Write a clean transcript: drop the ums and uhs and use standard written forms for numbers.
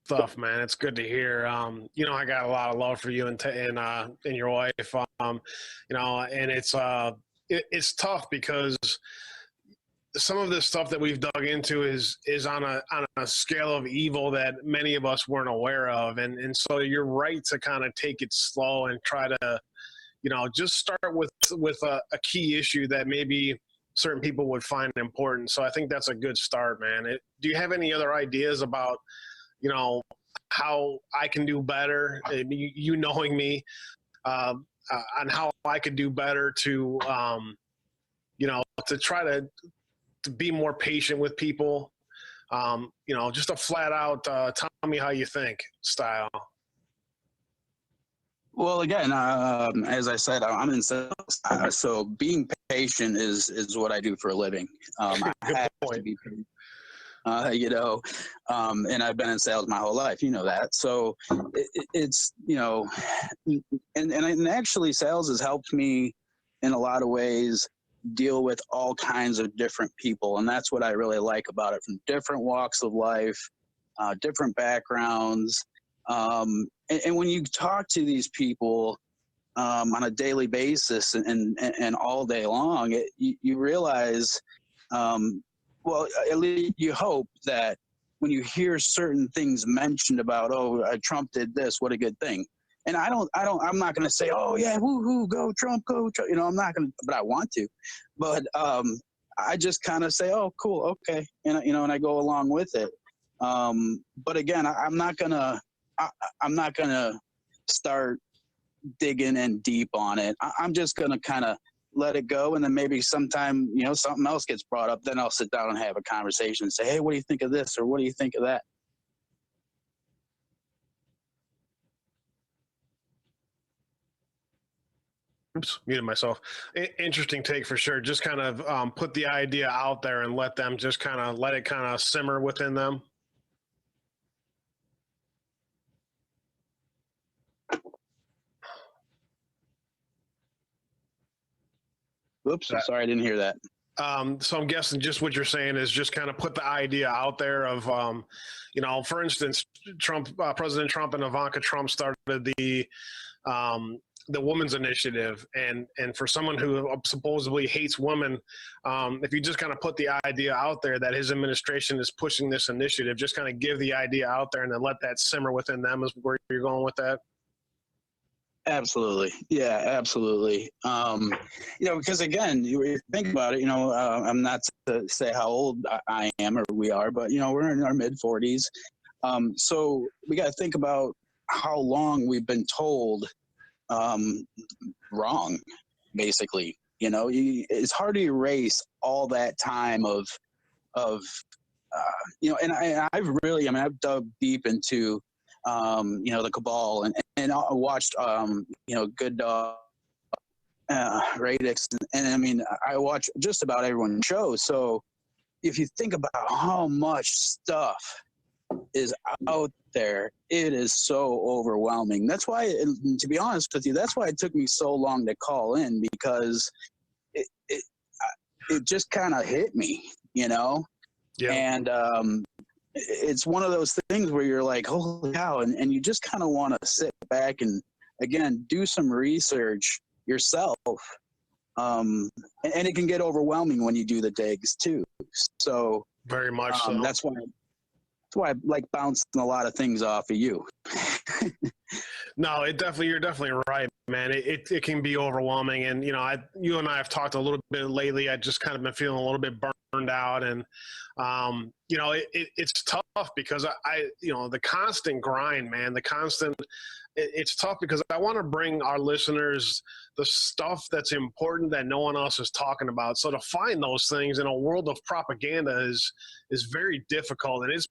stuff, man. It's good to hear. I got a lot of love for you and your wife. And it's tough because some of this stuff that we've dug into is on a scale of evil that many of us weren't aware of, and so you're right to kind of take it slow and try to, just start with a key issue that maybe certain people would find important. So I think that's a good start, man. Do you have any other ideas about, how I can do better? You knowing me, on how I could do better to, to try to be more patient with people. Just a flat out, tell me how you think style. Well, again, as I said, I'm in sales, so being patient is what I do for a living. I have to be patient. And I've been in sales my whole life, that. So it's, and actually sales has helped me in a lot of ways deal with all kinds of different people. And that's what I really like about it, from different walks of life, different backgrounds. And when you talk to these people on a daily basis and all day long, you realize, well, at least you hope that when you hear certain things mentioned about, Trump did this, what a good thing. And I'm not going to say, oh yeah, woo-hoo, go Trump, go Trump. I'm not going to, but I want to. But I just kind of say, oh, cool, okay. And, and I go along with it. But again, I'm not going to start digging in deep on it. I'm just going to kind of let it go. And then maybe sometime, something else gets brought up. Then I'll sit down and have a conversation and say, hey, what do you think of this? Or what do you think of that? Oops, muted myself. Interesting take for sure. Just kind of put the idea out there and let them just let it simmer within them. Oops, sorry, I didn't hear that. So I'm guessing just what you're saying is just kind of put the idea out there of, for instance, President Trump and Ivanka Trump started the Women's Initiative, and for someone who supposedly hates women, if you just kind of put the idea out there that his administration is pushing this initiative, just kind of give the idea out there and then let that simmer within them, is where you're going with that. Absolutely. Yeah, absolutely. Because again, you think about it, I'm not to say how old I am or we are, but, we're in our mid 40s. So we got to think about how long we've been told wrong, basically. It's hard to erase all that time of and I've dug deep into the cabal and I watched Good Dog, Radix, and I watch just about everyone's show. So if you think about how much stuff is out there, it is so overwhelming. That's why, to be honest with you, that's why it took me so long to call in, because it just kind of hit me, Yeah. And it's one of those things where you're like, holy cow, and you just kind of want to sit back and, again, do some research yourself. And it can get overwhelming when you do the digs too. So very much so. That's why I like bouncing a lot of things off of you. No, you're definitely right, man. It can be overwhelming, and you and I have talked a little bit lately. I just kind of been feeling a little bit burned out, and it's tough because the constant grind, man. It's tough because I want to bring our listeners the stuff that's important that no one else is talking about. So to find those things in a world of propaganda is very difficult, and it's